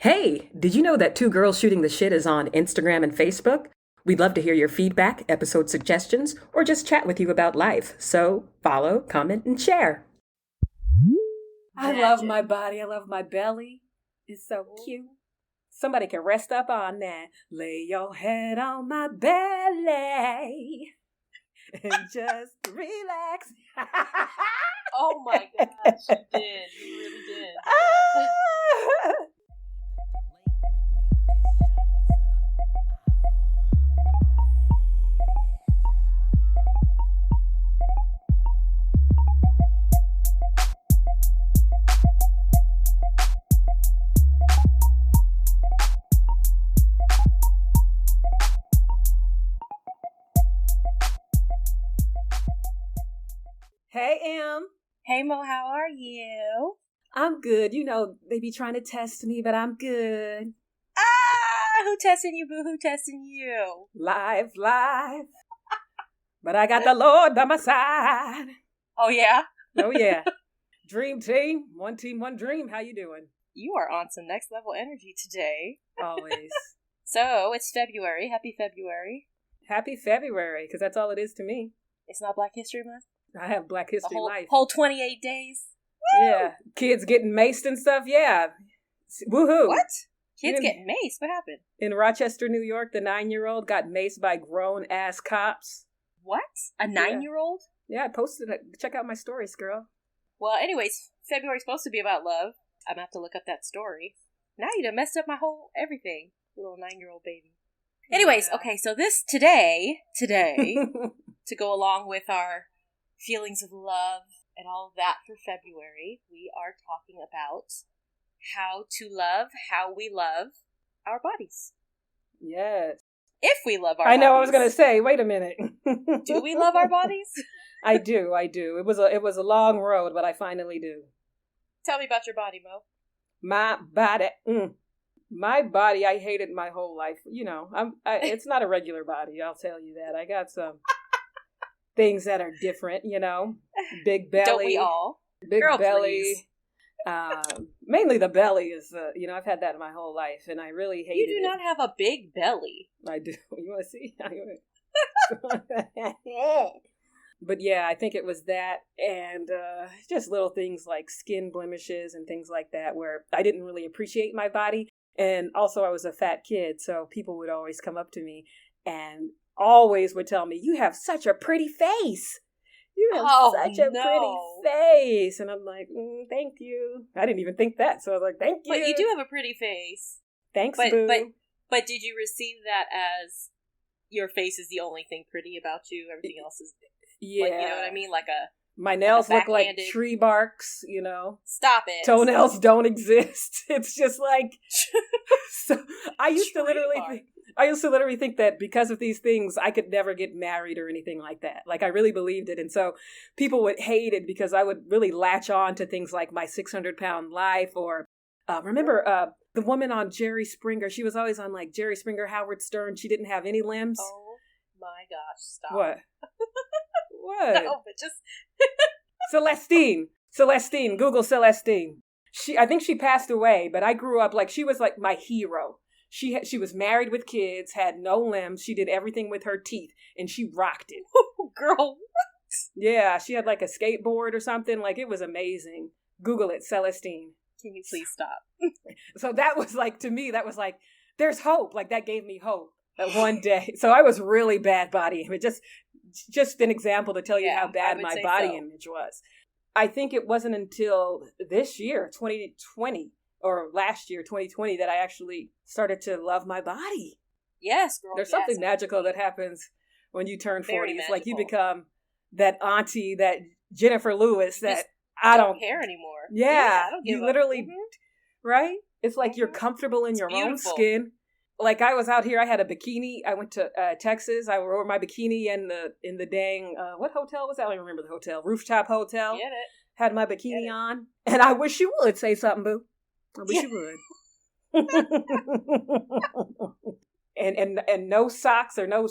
Hey, did you know that Two Girls Shooting the Shit is on Instagram and Facebook? We'd love to hear your feedback, episode suggestions, or just chat with you about life. So follow, comment, and share. I love my body. I love my belly. It's so cute. Somebody can rest up on that. Lay your head on my belly and just relax. Oh my gosh, you did. You really did. Hey, Em. Hey Mo, how are you? I'm good. You know, they be trying to test me, but I'm good. Who testing you, boo? Who testing you? Live. But I got the Lord by my side. Oh yeah? Oh yeah. Dream team. One team, one dream. How you doing? You are on some next level energy today. Always. So, it's February. Happy February. Happy February, because that's all it is to me. It's not Black History Month? I have Black History life. Whole 28 days? Yeah. Kids getting maced and stuff. Yeah. Woohoo. What? Kids getting maced? What happened? In Rochester, New York, the 9-year-old got maced by grown-ass cops. What? A 9-year-old? Yeah, I posted it. Check out my stories, girl. Well, anyways, February's supposed to be about love. I'm gonna have to look up that story. Now you done messed up my whole everything. Little 9-year-old baby. Anyways, okay, so today, to go along with our feelings of love and all of that for February, we are talking about how we love our bodies. Yes. If we love our bodies. I know, bodies. I was going to say, wait a minute. Do we love our bodies? I do. It was a long road, but I finally do. Tell me about your body, Mo. My body. My body, I hated my whole life. You know, it's not a regular body, I'll tell you that. I got some things that are different, you know. Big belly. Don't we all? Big Girl, belly. Mainly the belly is, I've had that my whole life, and I really hated it. You do not have a big belly. I do. You want to see? But yeah, I think it was that, and just little things like skin blemishes and things like that, where I didn't really appreciate my body. And also, I was a fat kid, so people would always come up to me and always would tell me, "You have such a pretty face. You have such a pretty face." And I'm like, "Thank you." I didn't even think that, so I was like, "Thank you." But you do have a pretty face. Thanks, boo. But did you receive that as your face is the only thing pretty about you? Everything else is, you know what I mean? My nails look like tree barks, you know. Stop it. Toenails don't exist. It's just like, so I used to literally think that because of these things, I could never get married or anything like that. Like, I really believed it. And so people would hate it because I would really latch on to things like my 600-pound life, or remember the woman on Jerry Springer. She was always on like Jerry Springer, Howard Stern. She didn't have any limbs. Oh my gosh, stop. What? What? No, but just Celestine. Google Celestine. I think she passed away, but I grew up like she was like my hero. She was married with kids, had no limbs. She did everything with her teeth, and she rocked it. Girl, what? Yeah, she had like a skateboard or something. Like, it was amazing. Google it, Celestine. Can you please stop? So that was like, to me, that was like, there's hope. Like, that gave me hope that one day. So I was really bad body image. Just an example to tell you how bad my body image was. I think it wasn't until this year, 2020, or last year, 2020, that I actually started to love my body. Yes, girl. There's something magical that happens when you turn 40. It's like you become that auntie, that Jennifer Lewis, that I don't care anymore. Yeah, I don't give you literally, right? It's like you're comfortable in your own skin. Like, I was out here, I had a bikini. I went to Texas. I wore my bikini in the dang, what hotel was that? I don't even remember the hotel. Rooftop hotel. Get it. Had my bikini on. And I wish you would say something, boo. I wish you would. and no socks or no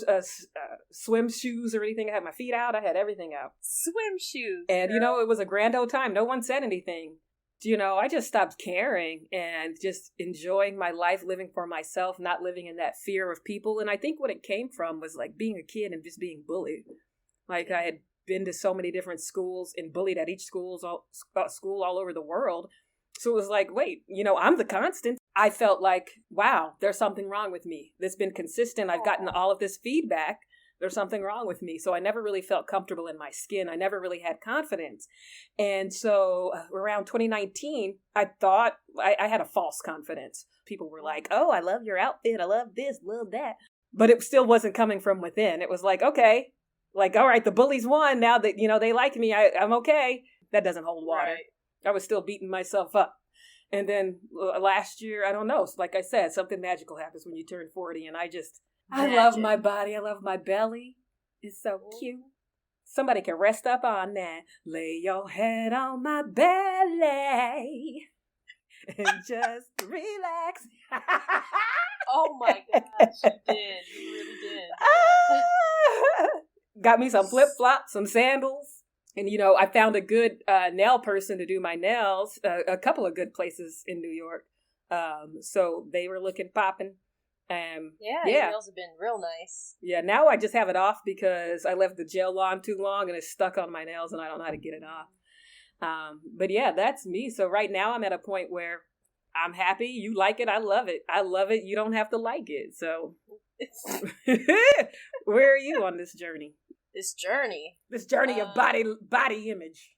swim shoes or anything. I had my feet out. I had everything out. Swim shoes. And, you know, it was a grand old time. No one said anything. I just stopped caring and just enjoying my life, living for myself, not living in that fear of people. And I think what it came from was like being a kid and just being bullied. Like I had been to so many different schools and bullied at each school all over the world. So it was like, wait, I'm the constant. I felt like, wow, there's something wrong with me. That's been consistent. I've gotten all of this feedback. There's something wrong with me. So I never really felt comfortable in my skin. I never really had confidence. And so around 2019, I thought I had a false confidence. People were like, oh, I love your outfit. I love this, love that. But it still wasn't coming from within. It was like, okay, like, all right, the bullies won. Now that, they like me, I'm okay. That doesn't hold water. Right. I was still beating myself up. And then last year, I don't know, like I said, something magical happens when you turn 40. And I love my body. I love my belly. It's so cute. Somebody can rest up on that. Lay your head on my belly and just relax. Oh my gosh, you did. You really did. Got me some flip-flops, some sandals. And, I found a good nail person to do my nails, a couple of good places in New York. So they were looking popping. Your nails have been real nice. Yeah, now I just have it off because I left the gel on too long and it's stuck on my nails and I don't know how to get it off. But yeah, that's me. So right now I'm at a point where I'm happy. You like it. I love it. I love it. You don't have to like it. So where are you on this journey? This journey of body image.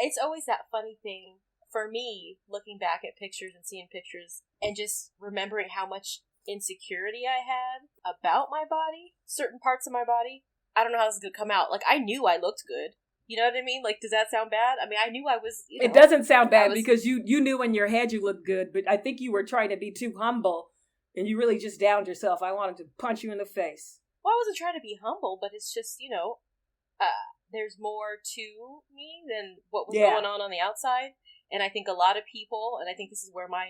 It's always that funny thing for me, looking back at pictures and seeing pictures and just remembering how much insecurity I had about my body, certain parts of my body. I don't know how this is going to come out. Like, I knew I looked good. You know what I mean? Like, does that sound bad? I mean, I knew I was, It doesn't sound bad because you knew in your head you looked good, but I think you were trying to be too humble and you really just downed yourself. I wanted to punch you in the face. Well, I wasn't trying to be humble, but it's just, there's more to me than what was going on the outside. And I think a lot of people, and I think this is where my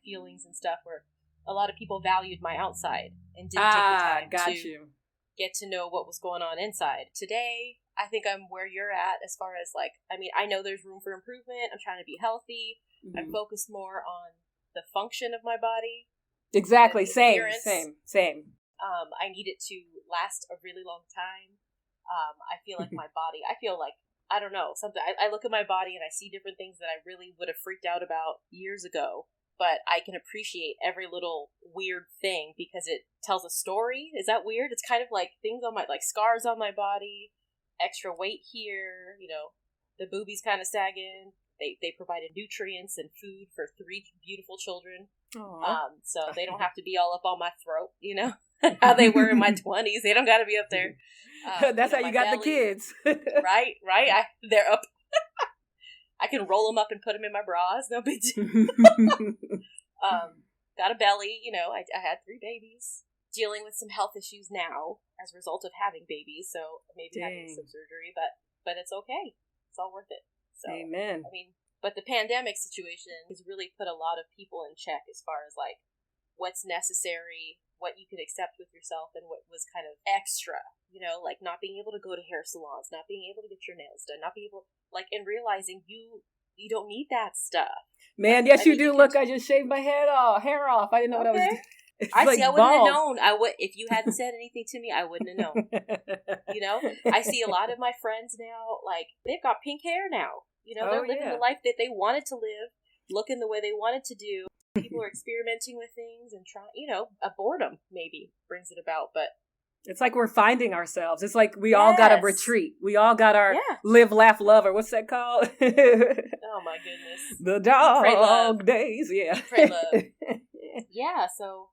feelings and stuff were, a lot of people valued my outside and didn't take the time to get to know what was going on inside. Today, I think I'm where you're at as far as I know there's room for improvement. I'm trying to be healthy. Mm-hmm. I'm focused more on the function of my body. Exactly. Same. I need it to last a really long time. I feel like my body, I don't know, something. I look at my body and I see different things that I really would have freaked out about years ago. But I can appreciate every little weird thing because it tells a story. Is that weird? It's kind of like things on like scars on my body, extra weight here, the boobies kind of sagging. They provided nutrients and food for 3 beautiful children. So they don't have to be all up on my throat, how they were in my 20s. They don't got to be up there. That's how you got belly. The kids. Right. They're up. I can roll them up and put them in my bras. No big deal. Got a belly. I had 3 babies. Dealing with some health issues now as a result of having babies. So maybe having some surgery, but it's okay. It's all worth it. So, amen. I mean, but the pandemic situation has really put a lot of people in check as far as what's necessary, what you could accept with yourself, and what was kind of extra. Like not being able to go to hair salons, not being able to get your nails done, not being able and realizing you don't need that stuff. Man, yes, you do. Look, I just shaved my hair off. I didn't know what I was doing. I wouldn't have known. If you hadn't said anything to me, I wouldn't have known. I see a lot of my friends now, they've got pink hair now. They're living the life that they wanted to live, looking the way they wanted to do. People are experimenting with things and trying, a boredom maybe brings it about, but it's like we're finding ourselves. It's like we all got a retreat. We all got our live, laugh, love, or what's that called? Oh my goodness. The dog days. Yeah. Pray love. Yeah. So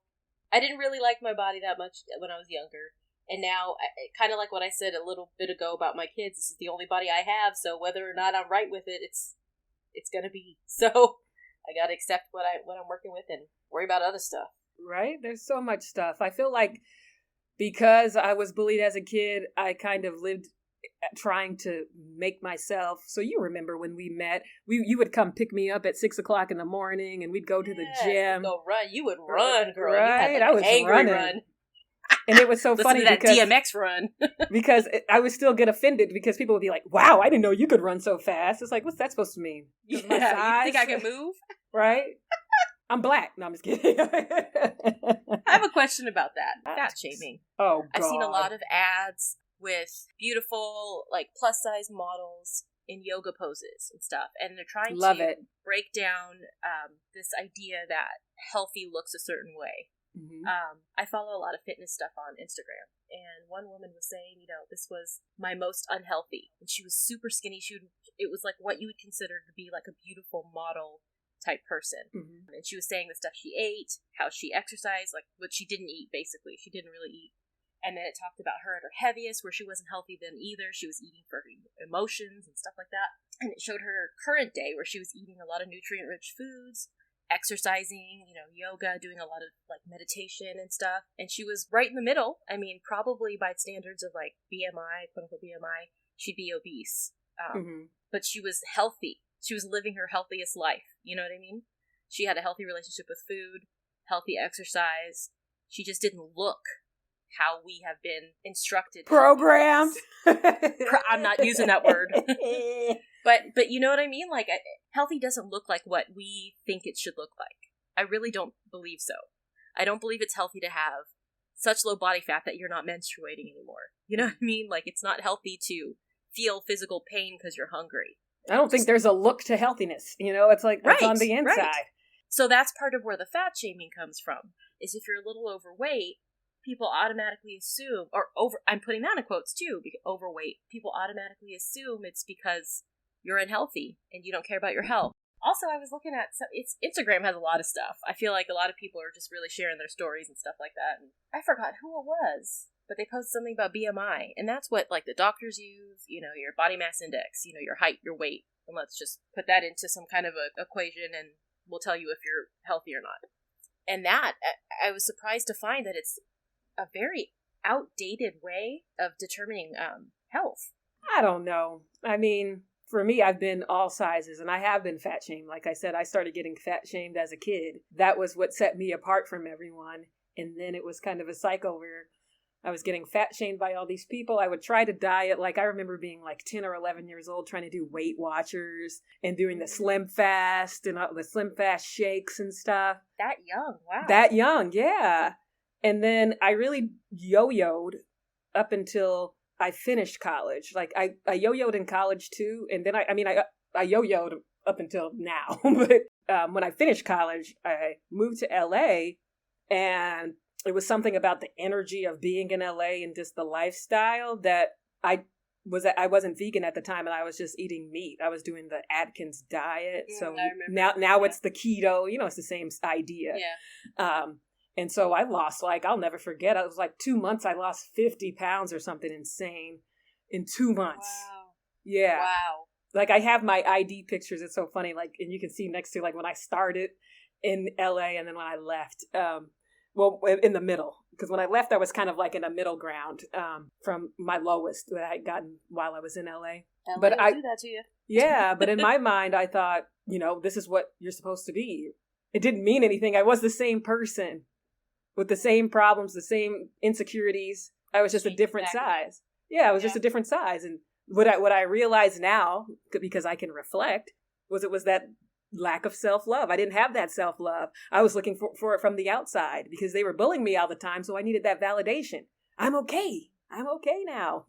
I didn't really like my body that much when I was younger. And now, kind of like what I said a little bit ago about my kids, this is the only body I have. So whether or not I'm right with it, it's going to be. So I got to accept what I'm working with and worry about other stuff. Right? There's so much stuff. I feel like because I was bullied as a kid, I kind of lived trying to make myself. So you remember when we met, you would come pick me up at 6:00 in the morning and we'd go to the gym. Go run. You would run, girl. Right? You had I was angry running. Run. And it was so funny that because DMX run. because I would still get offended because people would be like, "Wow, I didn't know you could run so fast." It's like, what's that supposed to mean? Yeah, My size? you think I can move? Right? I'm black. No, I'm just kidding. I have a question about that. Fat shaming. Oh, God. I've seen a lot of ads with beautiful, like, plus-size models in yoga poses and stuff, and they're trying to break down this idea that healthy looks a certain way. Mm-hmm. I follow a lot of fitness stuff on Instagram, and one woman was saying, this was my most unhealthy, and she was super skinny. It was like what you would consider to be like a beautiful model type person. Mm-hmm. And she was saying the stuff she ate, how she exercised, like what she didn't eat, basically. She didn't really eat. And then it talked about her at her heaviest, where she wasn't healthy then either. She was eating for her emotions and stuff like that. And it showed her current day, where she was eating a lot of nutrient-rich foods, exercising, yoga, doing a lot of, like, meditation and stuff. And she was right in the middle. I mean, probably by standards of, like, BMI, quote-unquote BMI, she'd be obese. But she was healthy. She was living her healthiest life. You know what I mean? She had a healthy relationship with food, healthy exercise. She just didn't look how we have been instructed. Programmed. I'm not using that word. But you know what I mean? Like, healthy doesn't look like what we think it should look like. I really don't believe so. I don't believe it's healthy to have such low body fat that you're not menstruating anymore. You know what I mean? Like, it's not healthy to feel physical pain because you're hungry. I don't think there's a look to healthiness. It's like it's on the inside. Right. So that's part of where the fat shaming comes from, is if you're a little overweight, people automatically assume, I'm putting that in quotes too, because overweight, people automatically assume it's because you're unhealthy and you don't care about your health. Also, I was looking at, Instagram has a lot of stuff. I feel like a lot of people are just really sharing their stories and stuff like that. And I forgot who it was, but they posted something about BMI. And that's what, like, the doctors use, your body mass index, your height, your weight. And let's just put that into some kind of a equation and we'll tell you if you're healthy or not. And that, I was surprised to find that it's a very outdated way of determining health. I don't know. I mean, for me, I've been all sizes, and I have been fat shamed. Like I said, I started getting fat shamed as a kid. That was what set me apart from everyone. And then it was kind of a cycle where I was getting fat shamed by all these people. I would try to diet. Like, I remember being like 10 or 11 years old trying to do Weight Watchers and doing the Slim Fast and all the Slim Fast shakes and stuff. That young, wow. That young, yeah. And then I really yo-yoed up until I finished college. Like, I yo-yoed in college too. And then I yo-yoed up until now. But when I finished college, I moved to LA, and it was something about the energy of being in LA and just the lifestyle that I wasn't vegan at the time, and I was just eating meat. I was doing the Atkins diet. So now it's the keto, it's the same idea. Yeah. And so I lost, I'll never forget. It was like 2 months. I lost 50 pounds or something insane in 2 months. Wow. Yeah. Wow. Like, I have my ID pictures. It's so funny. Like, and you can see next to, like, when I started in LA and then when I left, in the middle. Because when I left, I was kind of like in a middle ground from my lowest that I had gotten while I was in LA. But I do that to you. Yeah. But in my mind, I thought, this is what you're supposed to be. It didn't mean anything. I was the same person, with the same problems, the same insecurities. I was just a different size. Yeah, I was just a different size. And what I realize now, because I can reflect, was that lack of self-love. I didn't have that self-love. I was looking for it from the outside because they were bullying me all the time, so I needed that validation. I'm okay now,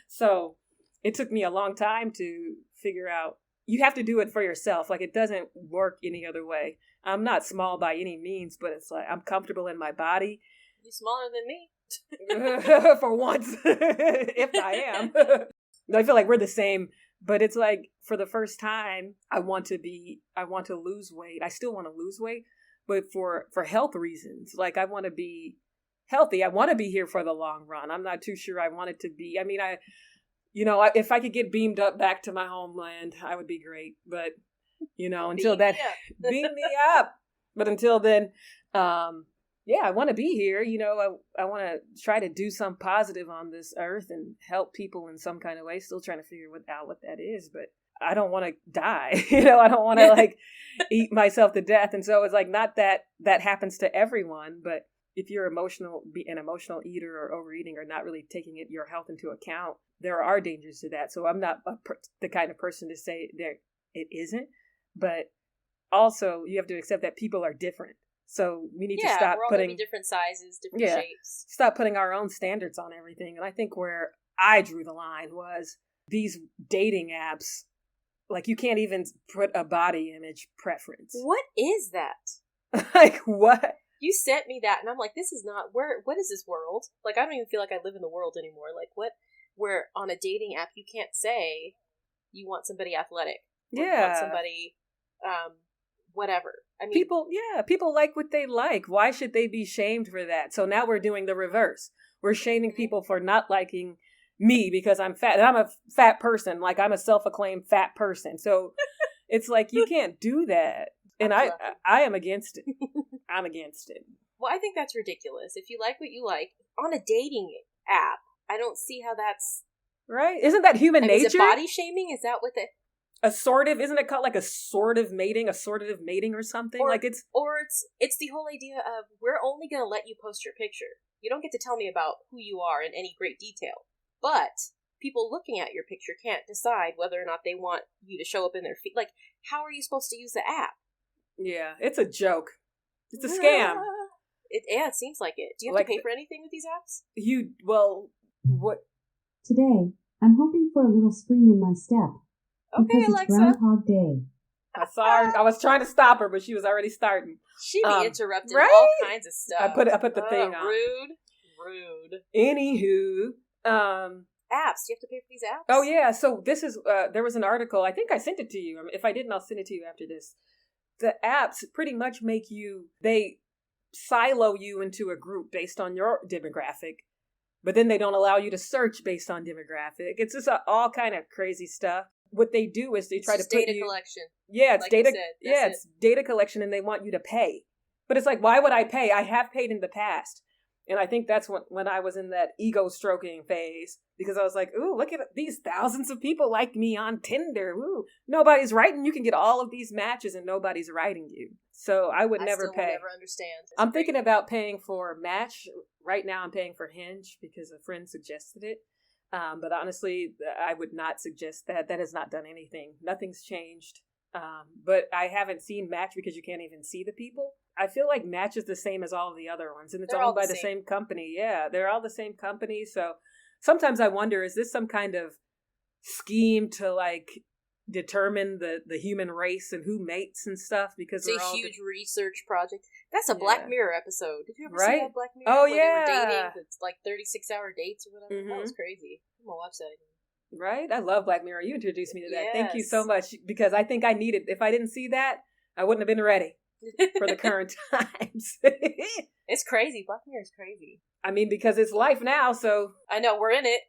So it took me a long time to figure out, you have to do it for yourself. Like, it doesn't work any other way. I'm not small by any means, but it's like I'm comfortable in my body. You're smaller than me. For once, if I am. I feel like we're the same, but it's like, for the first time, I want to lose weight. I still want to lose weight, but for health reasons. Like, I want to be healthy. I want to be here for the long run. I'm not too sure I want it to be. I mean, if I could get beamed up back to my homeland, I would be great. But, until that, beam me up. But until then, I want to be here. I want to try to do some positive on this earth and help people in some kind of way. Still trying to figure out what that is, but I don't want to die. I don't want to eat myself to death. And so it's like, not that happens to everyone, but if you're an emotional eater or overeating or not really taking your health into account, there are dangers to that. So I'm not the kind of person to say there it isn't, but also you have to accept that people are different. So we need to stop we're all putting gonna be different sizes, different shapes. Stop putting our own standards on everything. And I think where I drew the line was these dating apps. Like, you can't even put a body image preference. What is that? Like, what? You sent me that, and I'm like, this is not, what is this world? Like, I don't even feel like I live in the world anymore. Like, where on a dating app, you can't say you want somebody athletic. Or you want somebody, whatever. I mean, people like what they like. Why should they be shamed for that? So now we're doing the reverse. We're shaming people for not liking me because I'm fat. And I'm a fat person. Like, I'm a self-acclaimed fat person. So it's like, you can't do that. And I am against it. I'm against it. Well, I think that's ridiculous. If you like what you like on a dating app, I don't see how that's right. Isn't that human nature? Is it body shaming? Is that what the assortive? Isn't it called like assortative mating or something? Or, like it's the whole idea of we're only going to let you post your picture. You don't get to tell me about who you are in any great detail. But people looking at your picture can't decide whether or not they want you to show up in their feed. Like, how are you supposed to use the app? Yeah, it's a joke. It's a scam. It seems like it. Do you have to pay for anything with these apps? What? Today, I'm hoping for a little spring in my step. Okay, because Alexa. It's Groundhog Day. I saw her. I was trying to stop her, but she was already starting. She be interrupting all kinds of stuff. I put the thing on. Rude. Anywho, apps. Do you have to pay for these apps? Oh yeah. So this is there was an article. I think I sent it to you. If I didn't, I'll send it to you after this. The apps pretty much they silo you into a group based on your demographic, but then they don't allow you to search based on demographic. It's just all kind of crazy stuff. What they do is they try to put data collection. Yeah, it's like data. Said, it's data collection, and they want you to pay. But it's like, why would I pay? I have paid in the past. And I think that's when I was in that ego stroking phase, because I was like, ooh, look at these thousands of people like me on Tinder. Ooh, nobody's writing. You can get all of these matches and nobody's writing you. So I would never pay. I never understand. I'm thinking about paying for Match. Right now I'm paying for Hinge because a friend suggested it. But honestly, I would not suggest that. That has not done anything. Nothing's changed. But I haven't seen Match because you can't even see the people. I feel like Match is the same as all of the other ones, and it's owned by the same company. Yeah, they're all the same company. So sometimes I wonder, is this some kind of scheme to like determine the human race and who mates and stuff? Because it's a huge research project. That's a Black Mirror episode. Did you ever see that Black Mirror? Oh, where they were dating. It's like 36-hour dates or whatever. Mm-hmm. That was crazy. I'm gonna watch that again. Right? I love Black Mirror. You introduced me to that. Yes. Thank you so much, because I think I needed. If I didn't see that, I wouldn't have been ready for the current times. It's crazy. Black Mirror is crazy. I mean, because it's life now, so I know we're in it.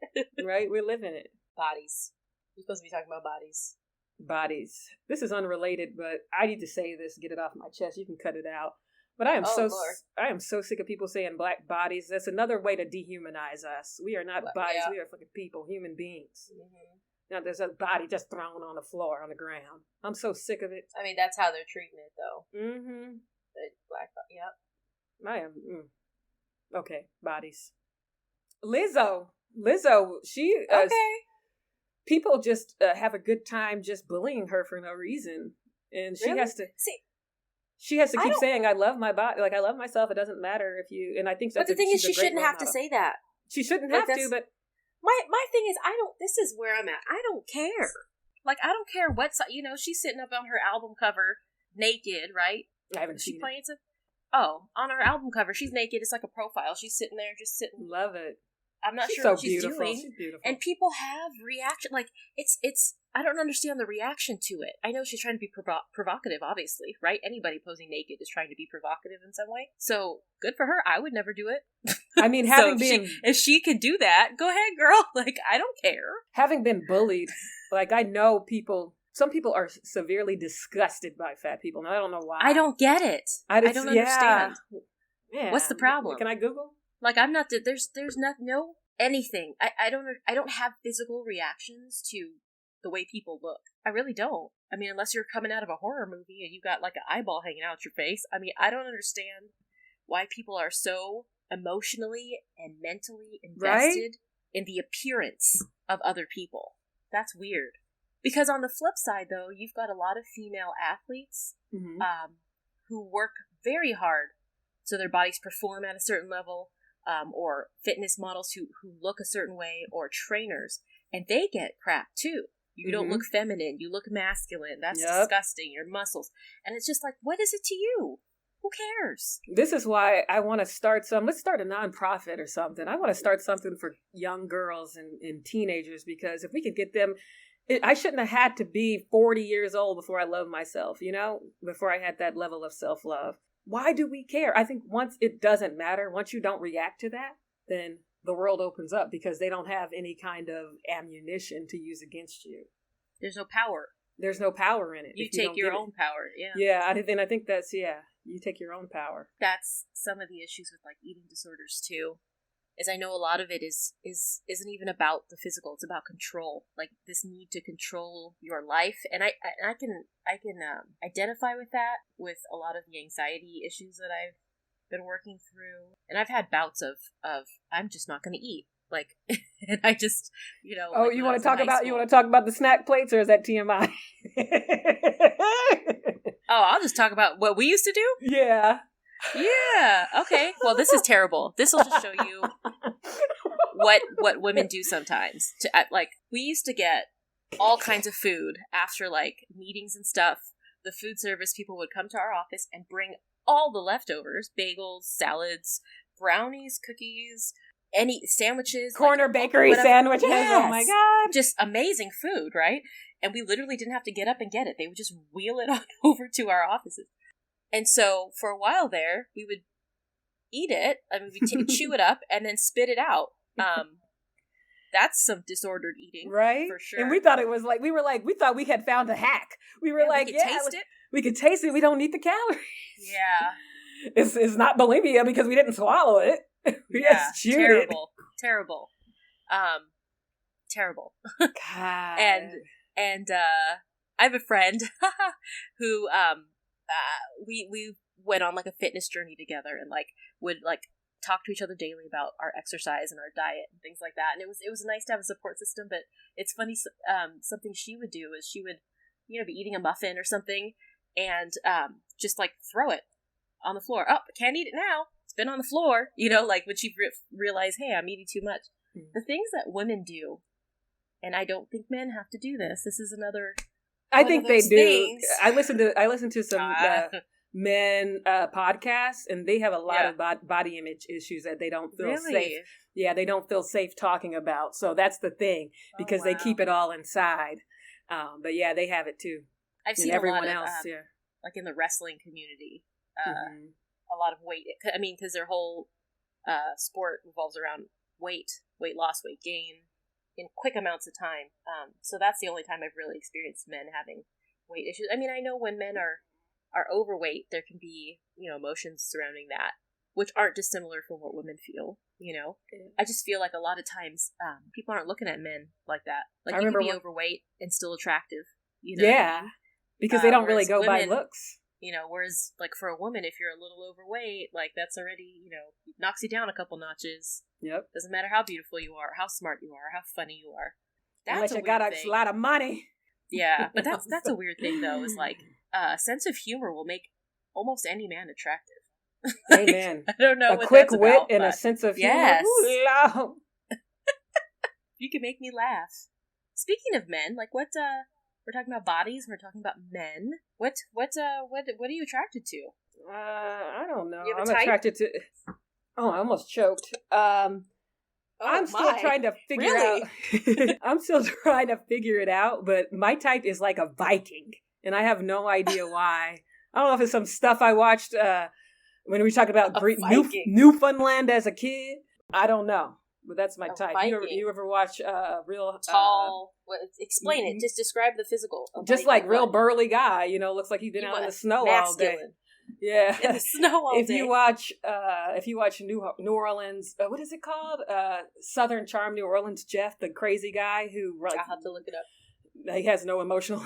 Right? We're living it. Bodies. We're supposed to be talking about bodies. Bodies. This is unrelated, but I need to say this, get it off my chest. You can cut it out. But I am so sick of people saying black bodies. That's another way to dehumanize us. We are not bodies. Yeah. We are fucking people, human beings. Mm-hmm. Now there's a body just thrown on the floor, on the ground. I'm so sick of it. I mean, that's how they're treating it, though. Mm-hmm. The black body, yep. I am. Okay, bodies. Lizzo, she... okay. People just have a good time just bullying her for no reason. And she has to... She has to keep saying, I love my body. Like, I love myself. It doesn't matter if you... And I think that's... But the thing is, she shouldn't have to say that. She shouldn't have to, but... My thing is, this is where I'm at. I don't care. Like, I don't care what... she's sitting up on her album cover, naked, right? I haven't seen it. On her album cover, she's naked. It's like a profile. She's sitting there, just sitting. Love it. I'm not sure what she's doing. She's beautiful. And people have reaction. Like, it's... I don't understand the reaction to it. I know she's trying to be provocative, obviously, right? Anybody posing naked is trying to be provocative in some way. So, good for her. I would never do it. I mean, if she can do that, go ahead, girl. Like, I don't care. Having been bullied, like, I know some people are severely disgusted by fat people, and I don't know why. I don't get it. I don't understand. Yeah. What's the problem? Can I Google? Like, I'm not, there's no anything. I don't have physical reactions to the way people look. I really don't. I mean, unless you're coming out of a horror movie and you got like an eyeball hanging out your face. I mean, I don't understand why people are so emotionally and mentally invested in the appearance of other people. That's weird. Because on the flip side, though, you've got a lot of female athletes who work very hard so their bodies perform at a certain level, or fitness models who look a certain way, or trainers, and they get crap too. You don't look feminine, you look masculine. That's disgusting, your muscles. And it's just like, what is it to you? Who cares? This is why I want to start let's start a nonprofit or something. I want to start something for young girls and teenagers, because if we could get them, I shouldn't have had to be 40 years old before I loved myself, before I had that level of self-love. Why do we care? I think once it doesn't matter, once you don't react to that, then the world opens up, because they don't have any kind of ammunition to use against you. There's no power. There's no power in it. You take your own power, yeah. Yeah, I think that's, you take your own power. That's some of the issues with, like, eating disorders, too. Is I know a lot of it isn't even about the physical. It's about control, like this need to control your life. And I can identify with that, with a lot of the anxiety issues that I've been working through. And I've had bouts of I'm just not going to eat, like, and I just Oh, like you want to talk about the snack plates, or is that TMI? Oh, I'll just talk about what we used to do. Yeah. Yeah. Okay. Well, this is terrible. This will just show you what women do sometimes. We used to get all kinds of food after, like, meetings and stuff. The food service people would come to our office and bring all the leftovers: bagels, salads, brownies, cookies, any sandwiches, corner bakery sandwiches. Yes. Oh my God. Just amazing food, right? And we literally didn't have to get up and get it. They would just wheel it on over to our offices. And so for a while there, we would eat it. I mean, we'd chew it up and then spit it out. That's some disordered eating, right? For sure. And we thought it was like, we thought we had found a hack. We were like, we could taste it. We could taste it. We don't need the calories. Yeah. It's not bulimia because we didn't swallow it. We just chewed terrible. Terrible. God. And I have a friend who we went on, like, a fitness journey together, and, like, would, like, talk to each other daily about our exercise and our diet and things like that. And it was nice to have a support system. But it's funny, something she would do is she would be eating a muffin or something, and just, like, throw it on the floor. Oh, can't eat it now, it's been on the floor, like, when she realized, hey, I'm eating too much. The things that women do, and I don't think men have to do this. This is another. I think they do. Things. I listen to some men podcasts, and they have a lot of body image issues that they don't feel safe. Yeah, they don't feel safe talking about. So that's the thing, because they keep it all inside. But yeah, they have it too. I've seen everyone a lot else, of, like, in the wrestling community, a lot of weight. I mean, because their whole sport revolves around weight loss, weight gain, in quick amounts of time. So that's the only time I've really experienced men having weight issues. I mean, I know when men are overweight, there can be, emotions surrounding that, which aren't dissimilar from what women feel, I just feel like a lot of times, people aren't looking at men like that. Like, you can be overweight and still attractive, Yeah, because they don't really go by looks. Whereas, like, for a woman, if you're a little overweight, like, that's already, knocks you down a couple notches. Yep. Doesn't matter how beautiful you are, how smart you are, how funny you are. Unless you got a lot of money. Yeah, but that's a weird thing, though, is, like, a sense of humor will make almost any man attractive. Like, amen. I don't know a what quick that's wit about, and a sense of humor. Yes. Ooh, You can make me laugh. Speaking of men, like, what, we're talking about bodies, we're talking about men. What are you attracted to? I don't know. You have a I'm type? attracted to. Oh, I almost choked. I'm still trying to figure out. I'm still trying to figure it out, but my type is like a Viking, and I have no idea why. I don't know if it's some stuff I watched when we talked about Newfoundland as a kid. I don't know, but that's my type. You ever watch real tall? Explain it. Just describe the physical. Just like real burly guy. Looks like he's been out in the snow all day. Yeah, in the snow all day. If you watch New Orleans, what is it called? Southern Charm, New Orleans. Jeff, the crazy guy who, like, I'll have to look it up. He has no emotional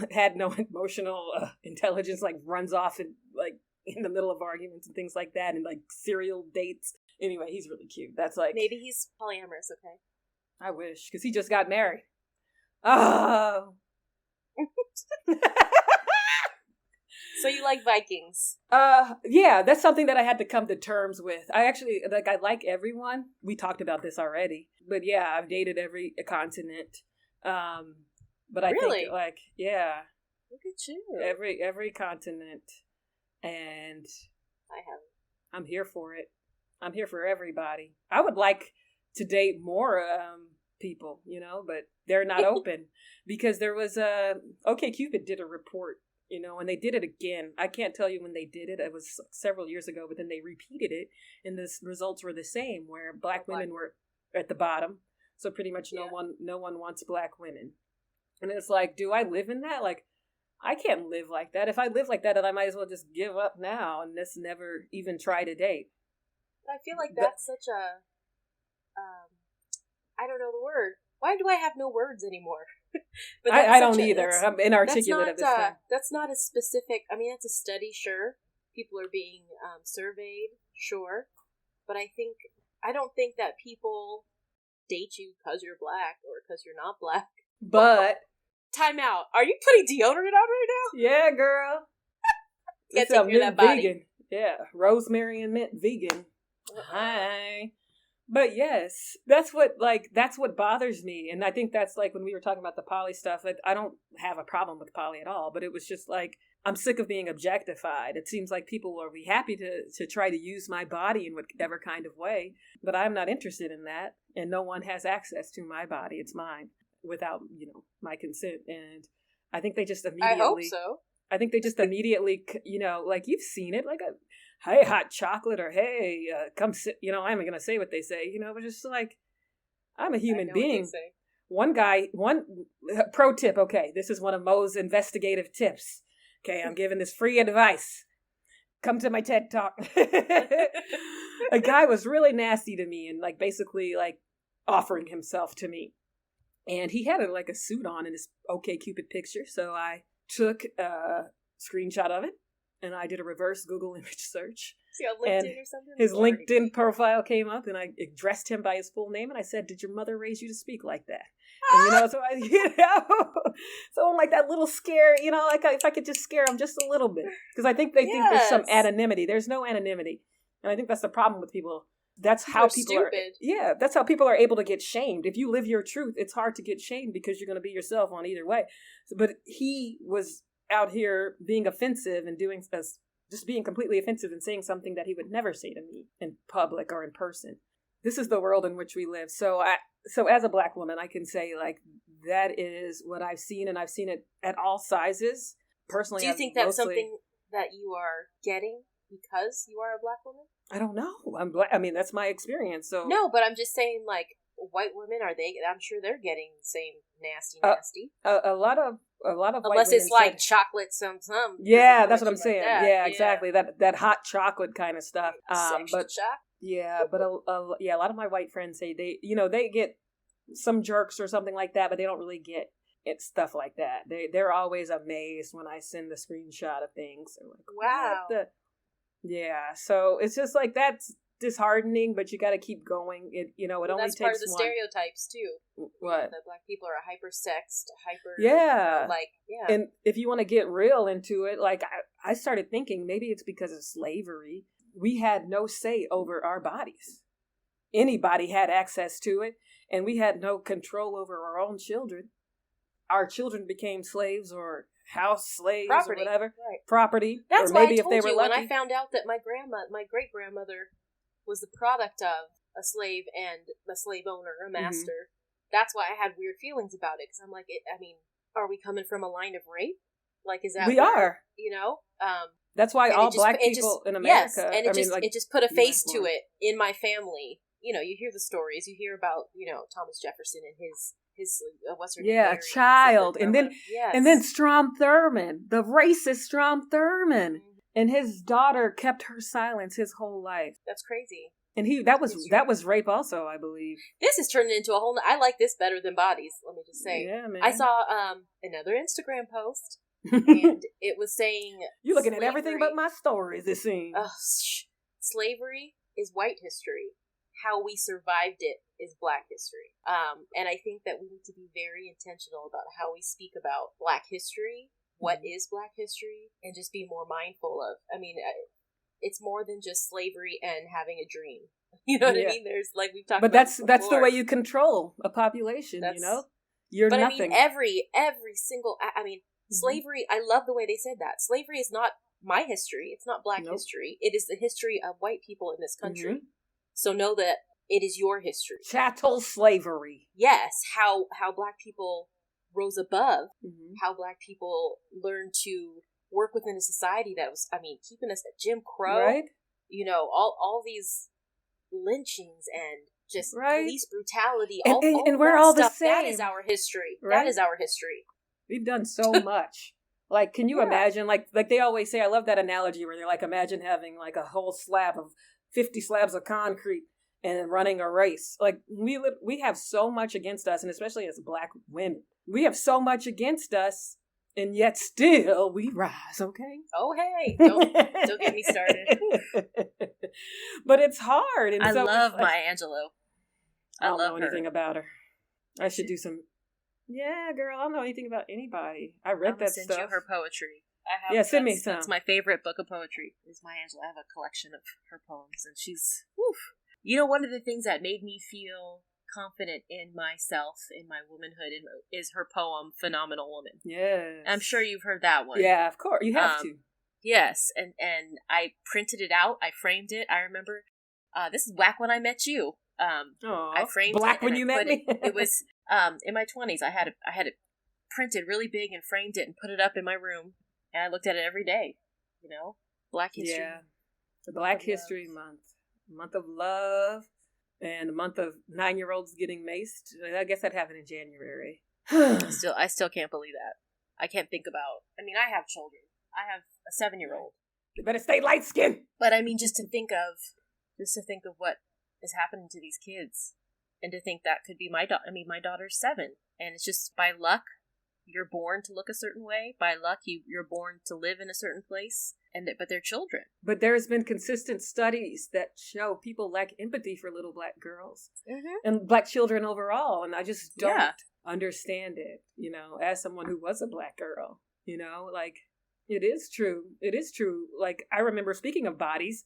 intelligence. Like, runs off and, like, in the middle of arguments and things like that, and like serial dates. Anyway, he's really cute. That's like, maybe he's polyamorous. Okay. I wish, because he just got married. Oh. So you like Vikings? Yeah, that's something that I had to come to terms with. I actually, like, I like everyone. We talked about this already. But yeah, I've dated every continent. But I think, like, yeah. Look at you. Every continent. And I haven't. I'm here for it. I'm here for everybody. I would like to date more people, you know, but they're not open. Because there was OkCupid did a report, you know, and they did it again. I can't tell you when they did it. It was several years ago, but then they repeated it, and the results were the same, where black women were at the bottom. So pretty much no one wants black women. And it's like, do I live in that? Like, I can't live like that. If I live like that, then I might as well just give up now and just never even try to date. I feel like that's such a, I don't know the word. Why do I have no words anymore? But I don't either. I'm inarticulate at this time. That's not a specific, I mean, it's a study, sure. People are being surveyed, sure. But I don't think that people date you because you're black or because you're not black. But time out. Are you putting deodorant on right now? Yeah, girl. Can't take care of that body. Vegan. Yeah, rosemary and mint vegan. Hi. But yes, that's what bothers me. And I think that's like when we were talking about the poly stuff, like, I don't have a problem with poly at all, but it was just like, I'm sick of being objectified. It seems like people will be happy to try to use my body in whatever kind of way, but I'm not interested in that. And no one has access to my body. It's mine without, you know, my consent. And I think they just immediately, I hope so. I think they just immediately, you know, like, you've seen it, like hey, hot chocolate, or hey, come sit, you know, I'm going to say what they say, you know, but just like, I'm a human being. One pro tip, okay, this is one of Mo's investigative tips. Okay, I'm giving this free advice. Come to my TED Talk. A guy was really nasty to me and like basically like offering himself to me. And he had like a suit on in his OkCupid picture, so I took a screenshot of it. And I did a reverse Google image search. See, on LinkedIn or something? His LinkedIn profile came up, and I addressed him by his full name, and I said, "Did your mother raise you to speak like that?" And, you know, so so I'm like that little scare, you know, like if I could just scare him just a little bit, because I think they think there's some anonymity. There's no anonymity, and I think that's the problem with people. That's how people are. Yeah, that's how people are able to get shamed. If you live your truth, it's hard to get shamed because you're going to be yourself on either way. But he was out here being offensive and just being completely offensive and saying something that he would never say to me in public or in person. This is the world in which we live. So as a black woman, I can say like that is what I've seen, and I've seen it at all sizes. Personally, do you think that's something that you are getting because you are a black woman? I don't know. I'm black. I mean, that's my experience. So no, but I'm just saying, like, white women, I'm sure they're getting the same nasty. A lot of unless white it's like chocolate some. Yeah, that's what I'm saying. Like yeah, exactly. That hot chocolate kind of stuff. But shock. Yeah, but a lot of my white friends say they get some jerks or something like that, but they don't really get it, stuff like that. They're always amazed when I send the screenshot of things. They're like, wow. Yeah, so it's just like that's disheartening, but you got to keep going. It only takes one. That's part of the stereotypes too. What? That black people are hypersexed, Yeah. And if you want to get real into it, like I started thinking maybe it's because of slavery. We had no say over our bodies. Anybody had access to it, and we had no control over our own children. Our children became slaves or house slaves or whatever. Right. Property. That's or maybe why I told if they were you lucky. when I found out that my great-grandmother was the product of a slave and a slave owner, a master. Mm-hmm. That's why I had weird feelings about it, because I'm like, are we coming from a line of rape? Like, is that we are? You know, that's why all black people in America. Yes, and it just put a face to it in my family. You know, you hear the stories, you hear about Thomas Jefferson and his what's her name? Yeah, a child, and then Strom Thurmond, the racist Strom Thurmond. Mm-hmm. And his daughter kept her silence his whole life. That's crazy. And that was rape also, I believe. This is turning into a whole. I like this better than Bodies. Let me just say. Yeah, man. I saw another Instagram post and it was saying you're looking at everything but my stories, it seems. Slavery is white history. How we survived it is black history. And I think that we need to be very intentional about how we speak about black history, what is black history, and just be more mindful of, I mean, it's more than just slavery and having a dream. You know what I mean? There's, like we've talked about before. That's the way you control a population, you know? You're nothing. I mean, every single, slavery, I love the way they said that. Slavery is not my history. It's not black history. It is the history of white people in this country. So know that it is your history. Chattel slavery. Yes, how black people rose above, how black people learned to work within a society that was, keeping us at Jim Crow, right? You know, all these lynchings and just police brutality, all we're all stuff, the same. That is our history. Right? That is our history. We've done so much. Like, can you imagine, like they always say, I love that analogy where they're like, imagine having like a whole slab of 50 slabs of concrete and running a race. Like, we have so much against us, and especially as black women, we have so much against us, and yet still we rise, okay? Oh, hey, don't get me started. But it's hard. And I love Maya Angelou. I don't know anything about her. I should do some... Yeah, girl, I don't know anything about anybody. I read that stuff. Send you her poetry. Send me some. That's my favorite book of poetry. Is Maya Angelou. I have a collection of her poems, and she's... Woof. You know, one of the things that made me feel confident in myself, in my womanhood, is her poem, Phenomenal Woman. Yes. I'm sure you've heard that one. Yeah, of course. You have to. Yes, and I printed it out. I framed it. I remember, this is back when I met you. I framed Black it when you met me? It was in my 20s. I had it printed really big and framed it and put it up in my room, and I looked at it every day. You know, Black History. Yeah, the Black History month of love, and a month of 9-year-olds getting maced. I guess that happened in January. I still can't believe that. I can't think about. I mean, I have children. I have a 7-year-old. You better stay light skinned. But I mean, just to think of what is happening to these kids, and to think that could be my daughter. I mean, my daughter's 7, and it's just by luck you're born to look a certain way. By luck you're born to live in a certain place, but they're children. But there's been consistent studies that show people lack empathy for little black girls and black children overall, and I just don't understand it. You know, as someone who was a black girl, you know, like. It is true. It is true. Like, I remember, speaking of bodies,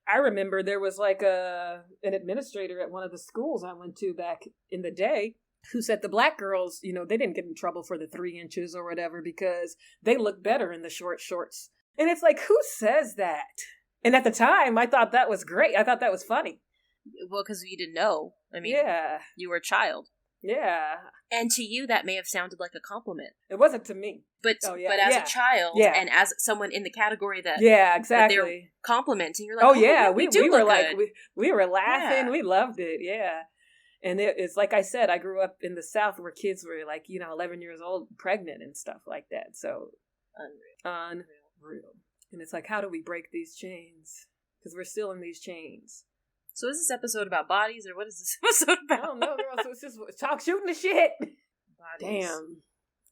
I remember there was like an administrator at one of the schools I went to back in the day who said the black girls, you know, they didn't get in trouble for the 3 inches or whatever because they look better in the short shorts. And it's like, who says that? And at the time, I thought that was great. I thought that was funny. Well, because you didn't know. I mean, you were a child. Yeah. And to you, that may have sounded like a compliment. It wasn't to me. But as a child, and as someone in the category that exactly, that they're complimenting, you're like, we were like, we were laughing, we loved it, And it's like I said, I grew up in the South where kids were like, 11 years old, pregnant and stuff like that. So unreal. And it's like, how do we break these chains? Because we're still in these chains. So is this episode about bodies, or what is this episode about? I don't know, girl. So it's just talk shooting the shit. Bodies. Damn.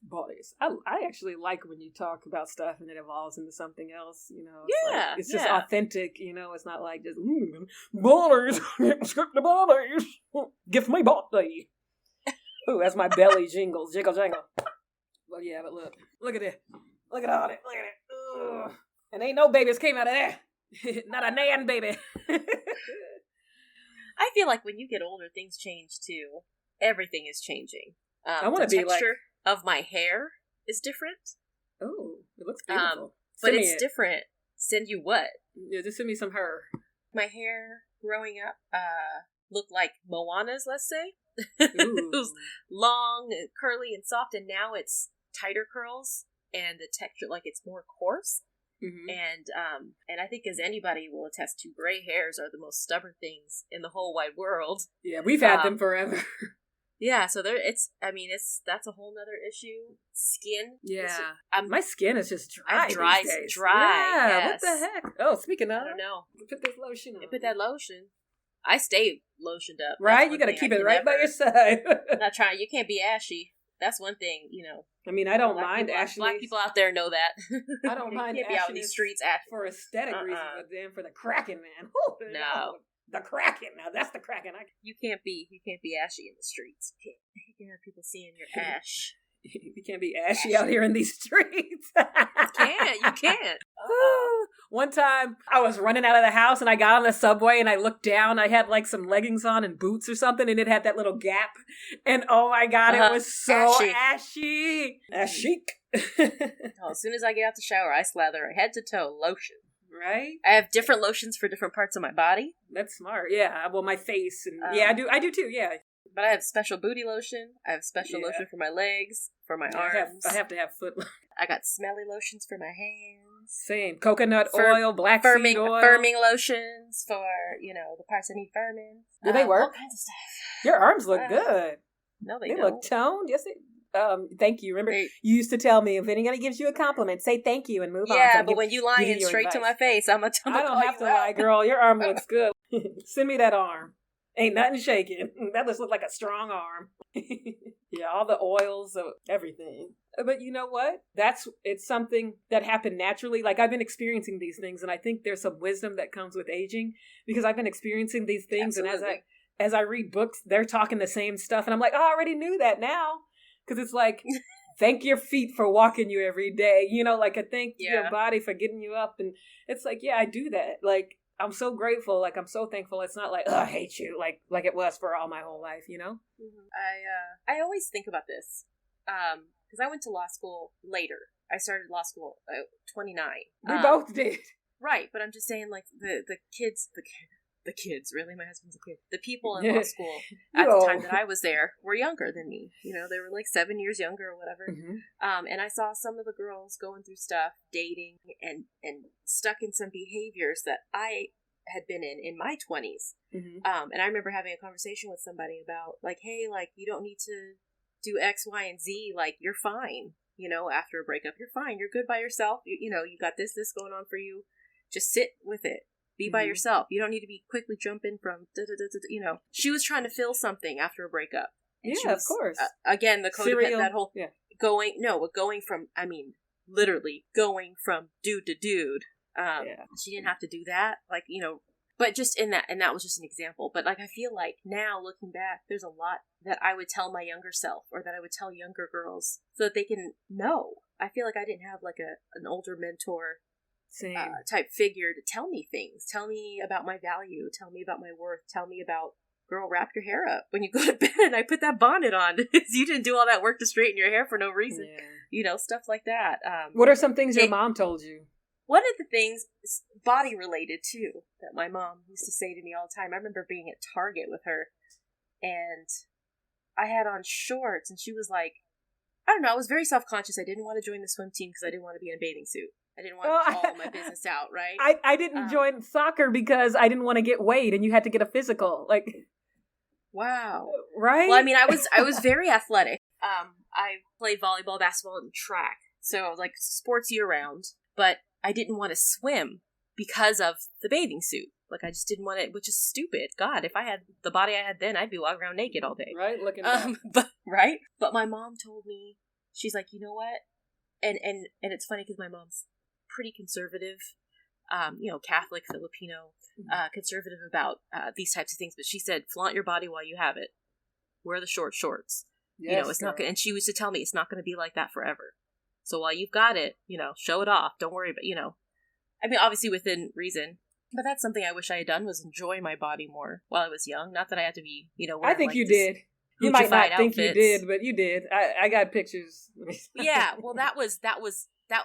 Bodies. I actually like when you talk about stuff and it evolves into something else, you know. It's just authentic, you know. It's not like just, bodies. Skip the bodies. Give me body. Ooh, that's my belly jingle. Jiggle jangle. Well, yeah, but look at it. Look at all it. Look at it. Ugh. And ain't no babies came out of there. Not a nan baby. I feel like when you get older, things change too. Everything is changing. I want to be like... texture of my hair is different. Oh, it looks beautiful. But it's different. Send you what? Yeah, just send me some hair. My hair growing up looked like Moana's, let's say. It was long, and curly, and soft, and now it's tighter curls, and the texture, like, it's more coarse. Mm-hmm. And I think, as anybody will attest to, gray hairs are the most stubborn things in the whole wide world. Yeah, we've had them forever. Yeah, so that's a whole nother issue. Skin. Yeah. My skin is just dry. Dry. Yeah, yes. What the heck? Oh, speaking of, I don't know. Put this lotion on. Put that lotion. I stay lotioned up. Right? You gotta keep it right by your side. I'm not trying. You can't be ashy. That's one thing, I mean, I don't mind ashy. Black people out there know that. I don't mind can't be out in these streets for aesthetic reasons, but then for the cracking, man. No. The cracking. Now that's the cracking. You can't be ashy in the streets. You can't have people seeing your ash. You can't be ashy out here in these streets. You can't. One time I was running out of the house and I got on the subway and I looked down. I had like some leggings on and boots or something, and it had that little gap. And oh my God, it was so ashy. Ashy. As soon as I get out the shower, I slather head to toe lotion. Right? I have different lotions for different parts of my body. That's smart. Yeah. Well, my face and I do too. Yeah. But I have special booty lotion. I have special lotion for my legs, for my arms. I have to have foot. I got smelly lotions for my hands. Same. Coconut oil, black seed oil. Firming lotions for, the parts that need firming. Do they work? All kinds of stuff. Your arms look good. No, they don't. They look toned. Yes, thank you. Remember, you used to tell me if anybody gives you a compliment, say thank you and move on. Yeah, but when you lying straight to my face, I'm going to tell you. I don't have to lie, girl. Your arm looks good. Send me that arm. Ain't nothing shaking. That just looks like a strong arm. Yeah, all the oils, everything. But you know what? It's something that happened naturally. Like, I've been experiencing these things, and I think there's some wisdom that comes with aging, because I've been experiencing these things, Absolutely. And as I read books, they're talking the same stuff, and I'm like, oh, I already knew that now. Because it's like, thank your feet for walking you every day. Like, I thank your body for getting you up, and it's like, yeah, I do that. Like, I'm so grateful. Like, I'm so thankful. It's not like, oh, I hate you, like it was for all my whole life, Mm-hmm. I always think about this, because I went to law school later. I started law school at 29. We both did. Right, but I'm just saying, like, the kids, really? My husband's a kid. The people in law school at the time that I was there were younger than me. They were like 7 years younger or whatever. Mm-hmm. And I saw some of the girls going through stuff, dating, and stuck in some behaviors that I had been in my 20s. Mm-hmm. And I remember having a conversation with somebody about, like, hey, like, you don't need to do X, Y, and Z. Like, you're fine. After a breakup, you're fine. You're good by yourself. You got this going on for you. Just sit with it. Be by yourself. You don't need to be quickly jumping from She was trying to feel something after a breakup. Yeah, of course. Again, the codependent, that whole going from, literally going from dude to dude. She didn't have to do that. Like, but just in that, and that was just an example. But like, I feel like now looking back, there's a lot that I would tell my younger self, or that I would tell younger girls, so that they can know. I feel like I didn't have like an older mentor type figure to tell me things. Tell me about my value. Tell me about my worth. Tell me about, girl, wrap your hair up when you go to bed, and I put that bonnet on. You didn't do all that work to straighten your hair for no reason. Yeah. Stuff like that. What are some things your mom told you? One of the things, body related too, that my mom used to say to me all the time. I remember being at Target with her, and I had on shorts, and she was like, I don't know, I was very self-conscious. I didn't want to join the swim team because I didn't want to be in a bathing suit. I didn't want all my business out, right? I didn't join soccer because I didn't want to get weighed, and you had to get a physical. Like, wow, right? Well, I mean, I was very athletic. I played volleyball, basketball, and track, so like sports year round. But I didn't want to swim because of the bathing suit. Like, I just didn't want it, which is stupid. God, if I had the body I had then, I'd be walking around naked all day. Right, looking But my mom told me, she's like, you know what? And it's funny because my mom's pretty conservative, Catholic, Filipino, conservative about these types of things. But she said, flaunt your body while you have it. Wear the short shorts. Yes, it's not good. And she used to tell me it's not going to be like that forever. So while you've got it, show it off. Don't worry about, I mean, obviously within reason. But that's something I wish I had done, was enjoy my body more while I was young. Not that I had to be, I think you did. You might not think you did, but you did. I got pictures. Yeah, well, that was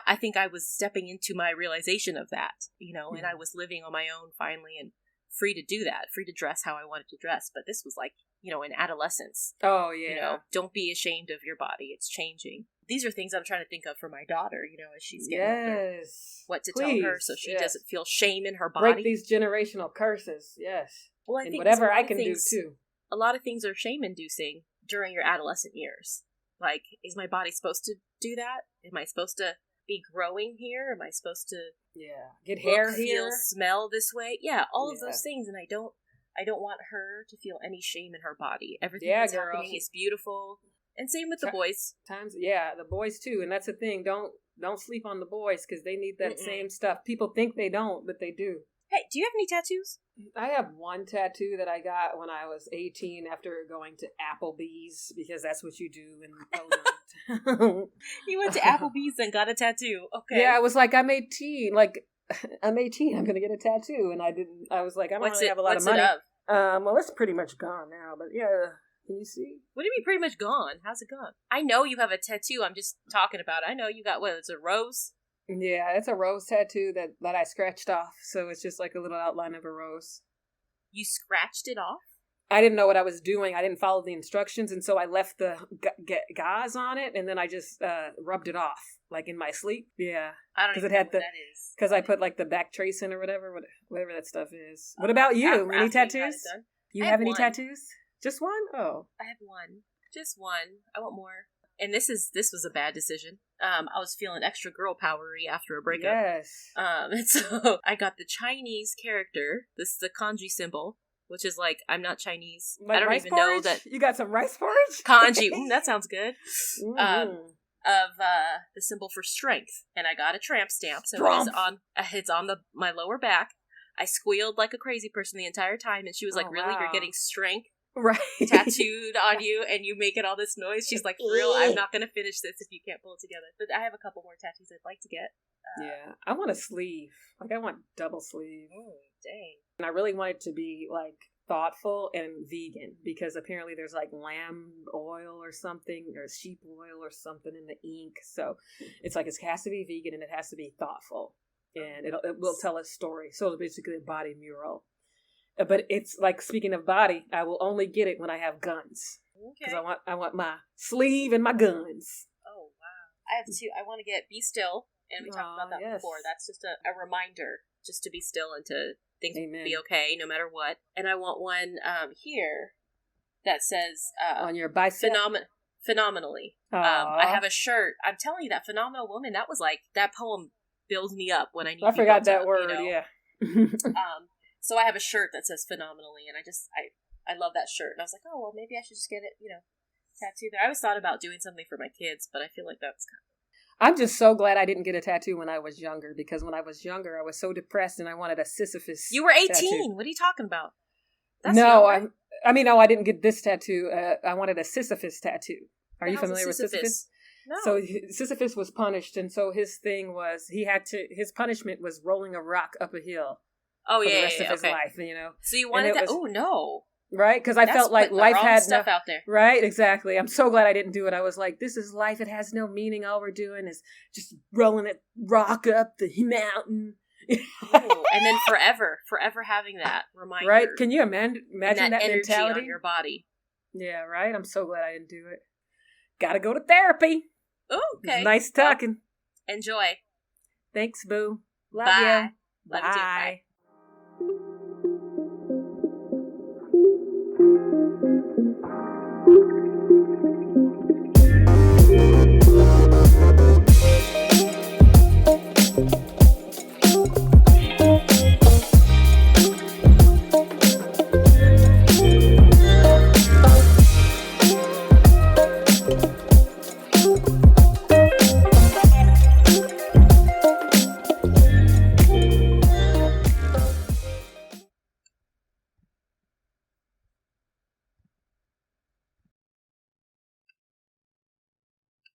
I think I was stepping into my realization of that, and I was living on my own finally, and free to do that, free to dress how I wanted to dress. But this was like, in adolescence. Oh, yeah. Don't be ashamed of your body. It's changing. These are things I'm trying to think of for my daughter, as she's getting older. What to tell her so she doesn't feel shame in her body. Break these generational curses, yes. Well, I think whatever I can do, too. A lot of things are shame-inducing during your adolescent years. Like, is my body supposed to do that? Am I supposed to be growing here? Am I supposed to get hair here? Feel, smell this way? Yeah, all of those things, and I don't want her to feel any shame in her body. Everything that's happening is beautiful. And same with the boys. Yeah, the boys too. And that's the thing. Don't sleep on the boys because they need that same stuff. People think they don't, but they do. Hey, do you have any tattoos? I have one tattoo that I got when I was 18 after going to Applebee's because that's what you do in Poland. You went to Applebee's and got a tattoo. Okay. Yeah, I was like, I'm 18. Like, I'm 18. I'm going to get a tattoo. And I was like, I don't really have a lot of money. Well, it's pretty much gone now, but yeah. Can you see? What do you mean pretty much gone? How's it gone? I know you have a tattoo. I'm just talking about it. I know you got, what, it's a rose? Yeah, it's a rose tattoo that I scratched off. So it's just like a little outline of a rose. You scratched it off? I didn't know what I was doing. I didn't follow the instructions. And so I left the gauze on it. And then I just rubbed it off, like in my sleep. Yeah. I don't even know what that is. Because I put like the back tracing or whatever that stuff is. What about you? Any tattoos? You have any tattoos? Just one? Oh. I have one. Just one. I want more. And this was a bad decision. I was feeling extra girl powery after a breakup. Yes. And so I got the Chinese character. This is the kanji symbol, which is like, I'm not Chinese. Like I don't even porridge? know that. You got some rice porridge? Kanji. That sounds good. Mm. Of the symbol for strength. And I got a tramp stamp. So it's on my lower back. I squealed like a crazy person the entire time. And she was like, really? Wow. You're getting strength? Right. Tattooed on you and you making all this noise. She's like, for real, I'm not going to finish this if you can't pull it together. But I have a couple more tattoos I'd like to get. Yeah. I want a sleeve. Like, I want double sleeve. Oh, dang. And I really want it to be, like, thoughtful and vegan because apparently there's, like, lamb oil or something or sheep oil or something in the ink. So it's like it has to be vegan and it has to be thoughtful. And it will tell a story. So it's basically a body mural. But it's like, speaking of body, I will only get it when I have guns. Because I want my sleeve and my guns. Oh, wow. I have two. I want to get Be Still, and we talked about that before. That's just a reminder just to be still and to things be okay no matter what. And I want one here that says... on your bicep? Phenomenally. I have a shirt. I'm telling you, that Phenomenal Woman, that was like, that poem builds me up when I need to. I forgot that word, yeah. So I have a shirt that says Phenomenally, and I love that shirt. And I was like, oh, well, maybe I should just get it, tattooed there. I always thought about doing something for my kids, but I feel like that's kind of... I'm just so glad I didn't get a tattoo when I was younger, because when I was younger, I was so depressed and I wanted a Sisyphus You were 18! Tattoo. What are you talking about? That's no, I didn't get this tattoo. I wanted a Sisyphus tattoo. Are you familiar with Sisyphus? No. So Sisyphus was punished, and so his thing was his punishment was rolling a rock up a hill. Oh, for yeah, the rest of his okay. life, So you wanted that? Oh, no. Right? Because I felt like life had stuff out there. Right? Exactly. I'm so glad I didn't do it. I was like, this is life. It has no meaning. All we're doing is just rolling a rock up the mountain. Ooh, and then forever having that reminder. Right? Can you imagine that energy mentality on your body? Yeah, right? I'm so glad I didn't do it. Gotta go to therapy. Oh, okay. It's nice talking. Well, enjoy. Thanks, boo. Love Bye. you. Love you too. Bye.